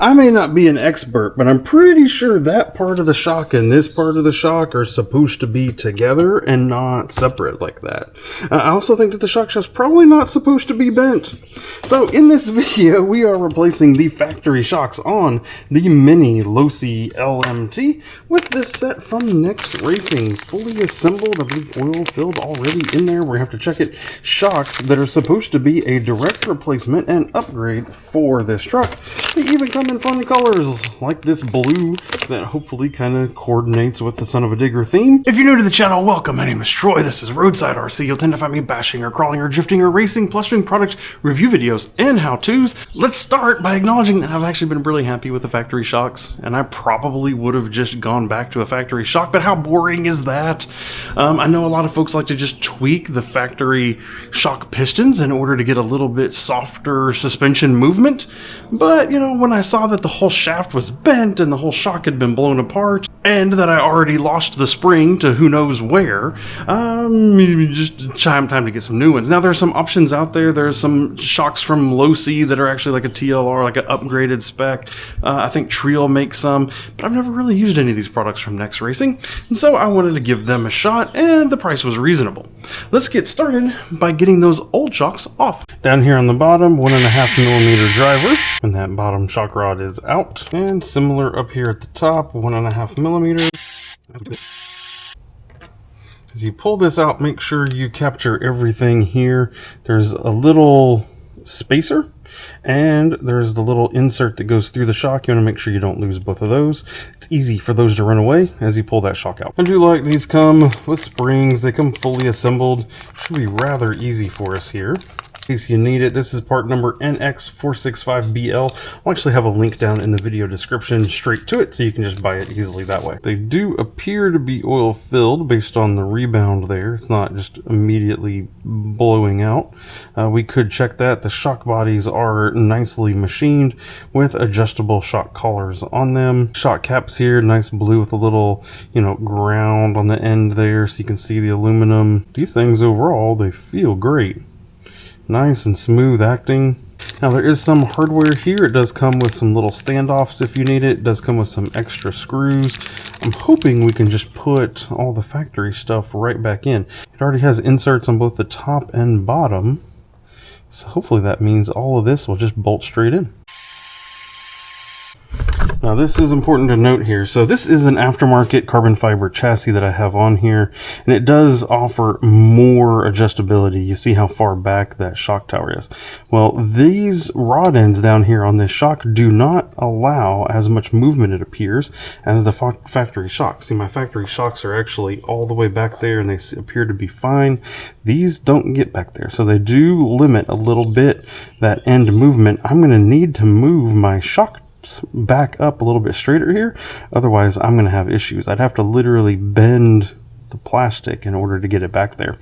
I may not be an expert, but I'm pretty sure that part of the shock and this part of the shock are supposed to be together and not separate like that. I also think that the shock shaft's probably not supposed to be bent. So in this video, we are replacing the factory shocks on the Mini Losi LMT with this set from Nexx Racing, fully assembled, I believe oil filled already in there. We have to check it. Shocks that are supposed to be a direct replacement and upgrade for this truck. They even come in fun colors like this blue that hopefully kind of coordinates with the Son of a Digger theme. If you're new to the channel, welcome. My name is Troy. This is RoadsideRC. You'll tend to find me bashing or crawling or drifting or racing, plus doing product review videos and how-tos. Let's start by acknowledging that I've actually been really happy with the factory shocks, and I probably would have just gone back to a factory shock, but how boring is that? I know a lot of folks like to just tweak the factory shock pistons in order to get a little bit softer suspension movement, but you know, when I saw that the whole shaft was bent and the whole shock had been blown apart and that I already lost the spring to who knows where, just time to get some new ones. Now there's some options out there. There's some shocks from Losi that are actually like a TLR, like an upgraded spec. I think Trio makes some, but I've never really used any of these products from Nexx Racing, and so I wanted to give them a shot, and the price was reasonable. Let's get started by getting those old shocks off. Down here on the bottom, 1.5mm driver, and that bottom shock rod is out. And similar up here at the top, 1.5mm. As you pull this out, make sure you capture everything here. There's a little spacer, and there's the little insert that goes through the shock. You want to make sure you don't lose both of those. It's easy for those to run away as you pull that shock out. I do like these come with springs. They come fully assembled. Should be rather easy for us here. In case you need it, this is part number NX465BL. I'll actually have a link down in the video description straight to it, so you can just buy it easily that way. They do appear to be oil filled based on the rebound there. It's not just immediately blowing out. We could check that. The shock bodies are nicely machined with adjustable shock collars on them. Shock caps here, nice blue with a little, ground on the end there so you can see the aluminum. These things overall, they feel great. Nice and smooth acting. Now there is some hardware here. It does come with some little standoffs if you need it. It does come with some extra screws. I'm hoping we can just put all the factory stuff right back in. It already has inserts on both the top and bottom, so hopefully that means all of this will just bolt straight in. Now this is important to note here. So this is an aftermarket carbon fiber chassis that I have on here, and it does offer more adjustability. You see how far back that shock tower is. Well, these rod ends down here on this shock do not allow as much movement, it appears, as the factory shocks. See, my factory shocks are actually all the way back there and they appear to be fine. These don't get back there, so they do limit a little bit that end movement. I'm going to need to move my shock back up a little bit straighter here, otherwise I'm going to have issues. I'd have to literally bend the plastic in order to get it back there.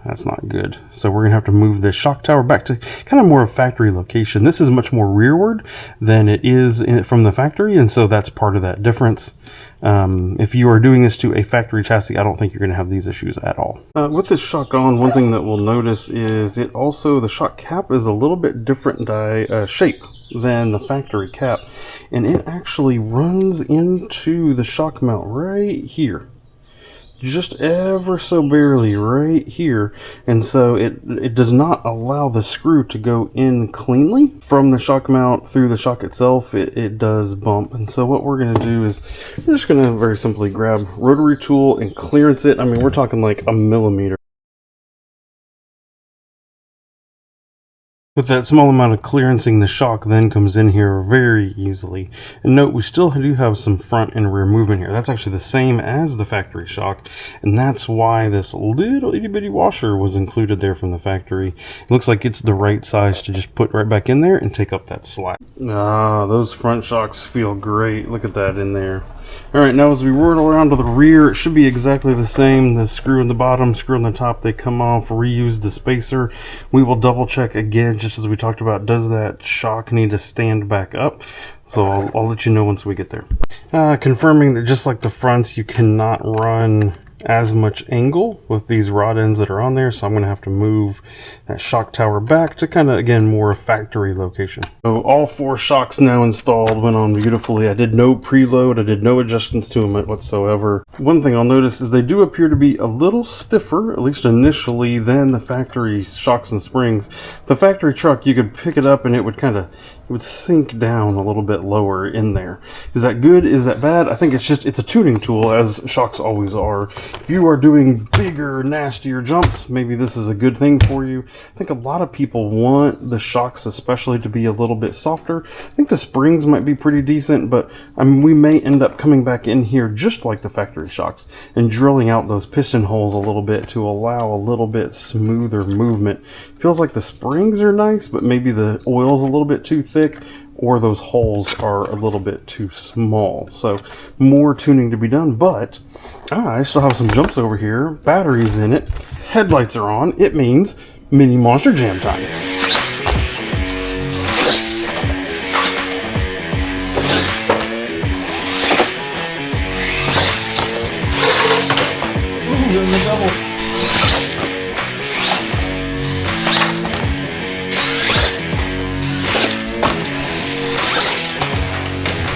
That's not good. So we're going to have to move this shock tower back to kind of more of a factory location. This is much more rearward than it is from the factory, and so that's part of that difference. If you are doing this to a factory chassis, I don't think you're going to have these issues at all. With this shock on, one thing that we'll notice is the shock cap is a little bit different shape than the factory cap, and it actually runs into the shock mount right here, just ever so barely right here, and so it does not allow the screw to go in cleanly from the shock mount through the shock itself. It does bump, and so what we're going to do is we're just going to very simply grab rotary tool and clearance it. I mean, we're talking like a millimeter. With that small amount of clearancing, the shock then comes in here very easily. And note, we still do have some front and rear movement here. That's actually the same as the factory shock, and that's why this little itty bitty washer was included there from the factory. It looks like it's the right size to just put right back in there and take up that slack. Ah, those front shocks feel great. Look at that in there. Alright, now as we whirl around to the rear, it should be exactly the same. The screw in the bottom, screw in the top, they come off. Reuse the spacer. We will double check again, just as we talked about, does that shock need to stand back up? So I'll let you know once we get there. Confirming that just like the fronts, you cannot run as much angle with these rod ends that are on there, so I'm going to have to move that shock tower back to kind of, again, more factory location. So all 4 shocks now installed, went on beautifully. I did no preload, I did no adjustments to them whatsoever. One thing I'll notice is they do appear to be a little stiffer, at least initially, than the factory shocks and springs. The factory truck, you could pick it up and it would sink down a little bit lower in there. Is that good? Is that bad? I think it's a tuning tool, as shocks always are. If you are doing bigger, nastier jumps, maybe this is a good thing for you. I think a lot of people want the shocks especially to be a little bit softer. I think the springs might be pretty decent, but we may end up coming back in here just like the factory shocks and drilling out those piston holes a little bit to allow a little bit smoother movement. Feels like the springs are nice, but maybe the oil's a little bit too thick, or those holes are a little bit too small. So more tuning to be done, but I still have some jumps over here, batteries in it, headlights are on. It means mini monster jam time. Ooh, there's a double.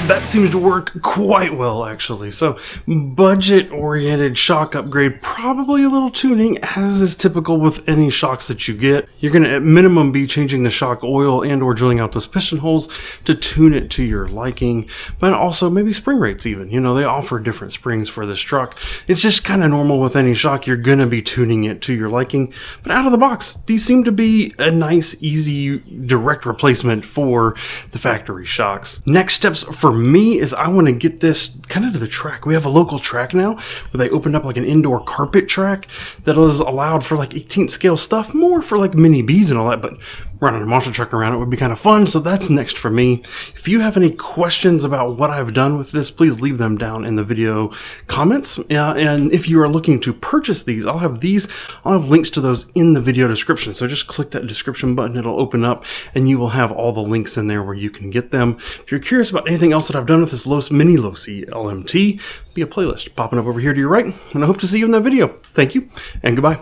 That seems to work quite well, actually. So budget-oriented shock upgrade, probably a little tuning, as is typical with any shocks that you get. You're going to at minimum be changing the shock oil and or drilling out those piston holes to tune it to your liking, but also maybe spring rates even. You know, they offer different springs for this truck. It's just kind of normal with any shock. You're going to be tuning it to your liking, but out of the box, these seem to be a nice, easy, direct replacement for the factory shocks. Next steps for me is I want to get this kind of to the track. We have a local track now where they opened up like an indoor carpet track that was allowed for like 18th scale stuff, more for like mini Bs and all that, but running a monster truck around it would be kind of fun. So that's next for me. If you have any questions about what I've done with this, please leave them down in the video comments. And if you are looking to purchase these, I'll have links to those in the video description. So just click that description button, it'll open up and you will have all the links in there where you can get them. If you're curious about anything else that I've done with this Losi Mini-LMT, be a playlist popping up over here to your right, and I hope to see you in that video. Thank you, and goodbye.